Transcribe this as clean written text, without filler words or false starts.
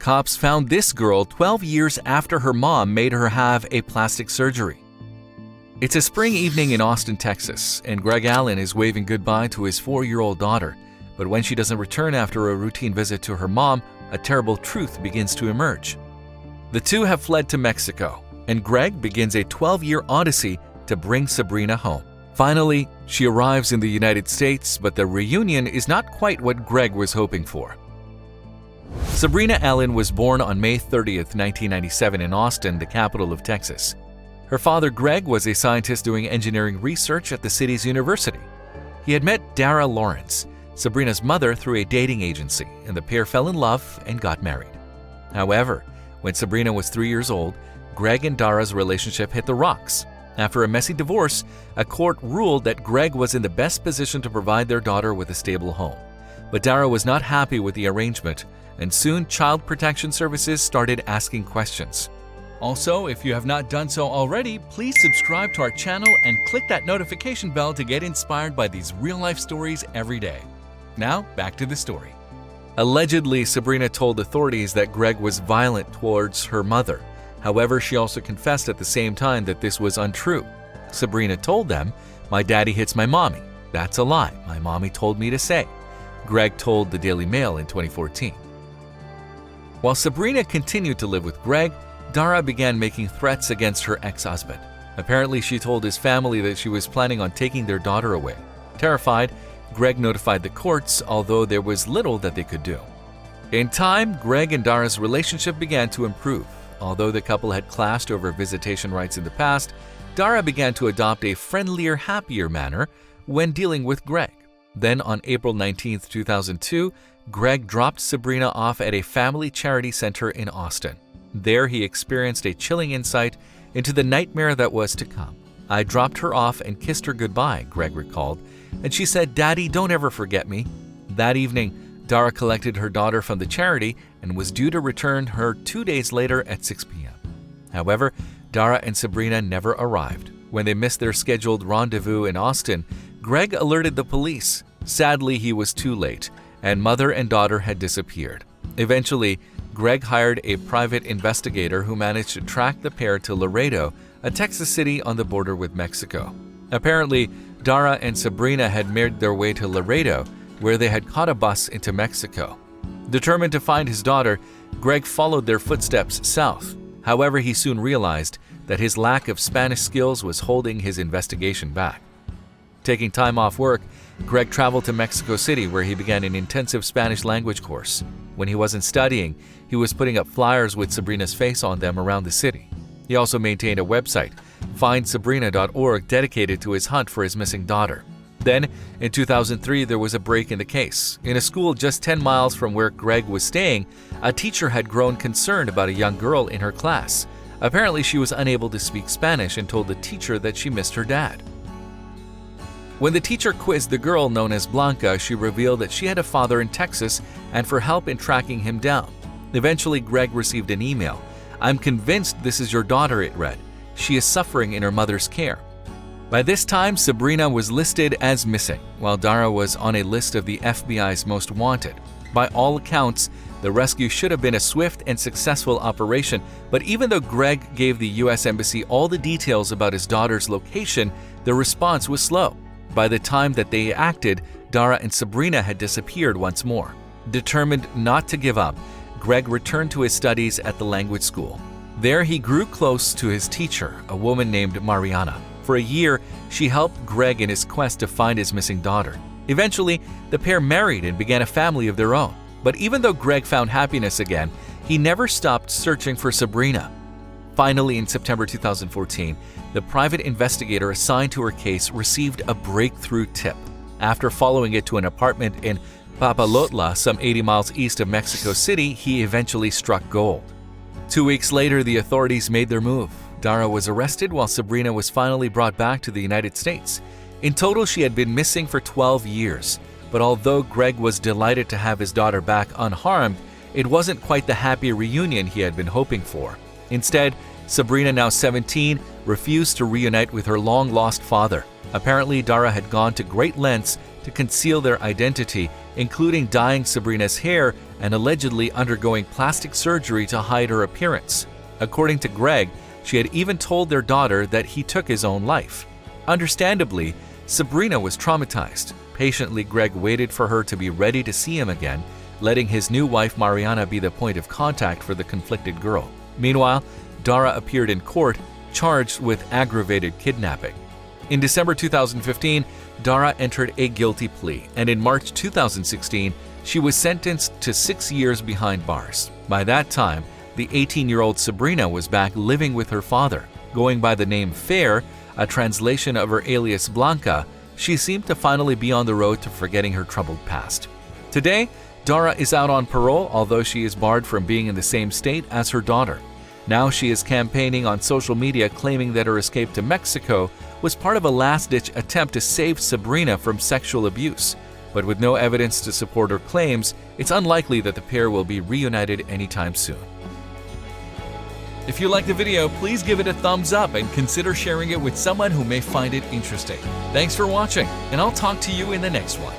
cops found this girl 12 years after her mom made her have a plastic surgery. It's a spring evening in Austin, Texas, and Greg Allen is waving goodbye to his 4-year-old daughter. But when she doesn't return after a routine visit to her mom, a terrible truth begins to emerge. The two have fled to Mexico, and Greg begins a 12-year odyssey to bring Sabrina home. Finally, she arrives in the United States, but the reunion is not quite what Greg was hoping for. Sabrina Allen was born on May 30th, 1997 in Austin, the capital of Texas. Her father, Greg, was a scientist doing engineering research at the city's university. He had met Dara Lawrence, Sabrina's mother, through a dating agency, and the pair fell in love and got married. However, when Sabrina was 3 years old, Greg and Dara's relationship hit the rocks. After a messy divorce, a court ruled that Greg was in the best position to provide their daughter with a stable home. But Dara was not happy with the arrangement, and soon Child Protection Services started asking questions. Also, if you have not done so already, please subscribe to our channel and click that notification bell to get inspired by these real-life stories every day. Now, back to the story. Allegedly, Sabrina told authorities that Greg was violent towards her mother. However, she also confessed at the same time that this was untrue. Sabrina told them, "My daddy hits my mommy. That's a lie. My mommy told me to say," Greg told the Daily Mail in 2014. While Sabrina continued to live with Greg, Dara began making threats against her ex-husband. Apparently, she told his family that she was planning on taking their daughter away. Terrified, Greg notified the courts, although there was little that they could do. In time, Greg and Dara's relationship began to improve. Although the couple had clashed over visitation rights in the past, Dara began to adopt a friendlier, happier manner when dealing with Greg. Then on April 19, 2002, Greg dropped Sabrina off at a family charity center in Austin. There he experienced a chilling insight into the nightmare that was to come. "I dropped her off and kissed her goodbye," Greg recalled, "and she said, 'Daddy, don't ever forget me.'" That evening, Dara collected her daughter from the charity and was due to return her 2 days later at 6 p.m. However, Dara and Sabrina never arrived. When they missed their scheduled rendezvous in Austin, Greg alerted the police. Sadly, he was too late, and mother and daughter had disappeared. Eventually, Greg hired a private investigator who managed to track the pair to Laredo, a Texas city on the border with Mexico. Apparently, Dara and Sabrina had made their way to Laredo, where they had caught a bus into Mexico. Determined to find his daughter, Greg followed their footsteps south. However, he soon realized that his lack of Spanish skills was holding his investigation back. Taking time off work, Greg traveled to Mexico City, where he began an intensive Spanish language course. When he wasn't studying, he was putting up flyers with Sabrina's face on them around the city. He also maintained a website, findsabrina.org, dedicated to his hunt for his missing daughter. Then, in 2003, there was a break in the case. In a school just 10 miles from where Greg was staying, a teacher had grown concerned about a young girl in her class. Apparently, she was unable to speak Spanish and told the teacher that she missed her dad. When the teacher quizzed the girl known as Blanca, she revealed that she had a father in Texas and for help in tracking him down. Eventually, Greg received an email. "I'm convinced this is your daughter," it read. "She is suffering in her mother's care." By this time, Sabrina was listed as missing, while Dara was on a list of the FBI's most wanted. By all accounts, the rescue should have been a swift and successful operation, but even though Greg gave the U.S. Embassy all the details about his daughter's location, the response was slow. By the time that they acted, Dara and Sabrina had disappeared once more. Determined not to give up, Greg returned to his studies at the language school. There he grew close to his teacher, a woman named Mariana. For a year, she helped Greg in his quest to find his missing daughter. Eventually, the pair married and began a family of their own. But even though Greg found happiness again, he never stopped searching for Sabrina. Finally, in September 2014, the private investigator assigned to her case received a breakthrough tip. After following it to an apartment in Papalotla, some 80 miles east of Mexico City, he eventually struck gold. 2 weeks later, the authorities made their move. Dara was arrested while Sabrina was finally brought back to the United States. In total, she had been missing for 12 years. But although Greg was delighted to have his daughter back unharmed, it wasn't quite the happy reunion he had been hoping for. Instead, Sabrina, now 17, refused to reunite with her long-lost father. Apparently, Dara had gone to great lengths to conceal their identity, including dyeing Sabrina's hair and allegedly undergoing plastic surgery to hide her appearance. According to Greg, she had even told their daughter that he took his own life. Understandably, Sabrina was traumatized. Patiently, Greg waited for her to be ready to see him again, letting his new wife Mariana be the point of contact for the conflicted girl. Meanwhile, Dara appeared in court, charged with aggravated kidnapping. In December 2015, Dara entered a guilty plea, and in March 2016, she was sentenced to 6 years behind bars. By that time, the 18-year-old Sabrina was back living with her father. Going by the name Fair, a translation of her alias Blanca, she seemed to finally be on the road to forgetting her troubled past. Today, Dara is out on parole, although she is barred from being in the same state as her daughter. Now she is campaigning on social media, claiming that her escape to Mexico was part of a last-ditch attempt to save Sabrina from sexual abuse. But with no evidence to support her claims, it's unlikely that the pair will be reunited anytime soon. If you liked the video, please give it a thumbs up and consider sharing it with someone who may find it interesting. Thanks for watching, and I'll talk to you in the next one.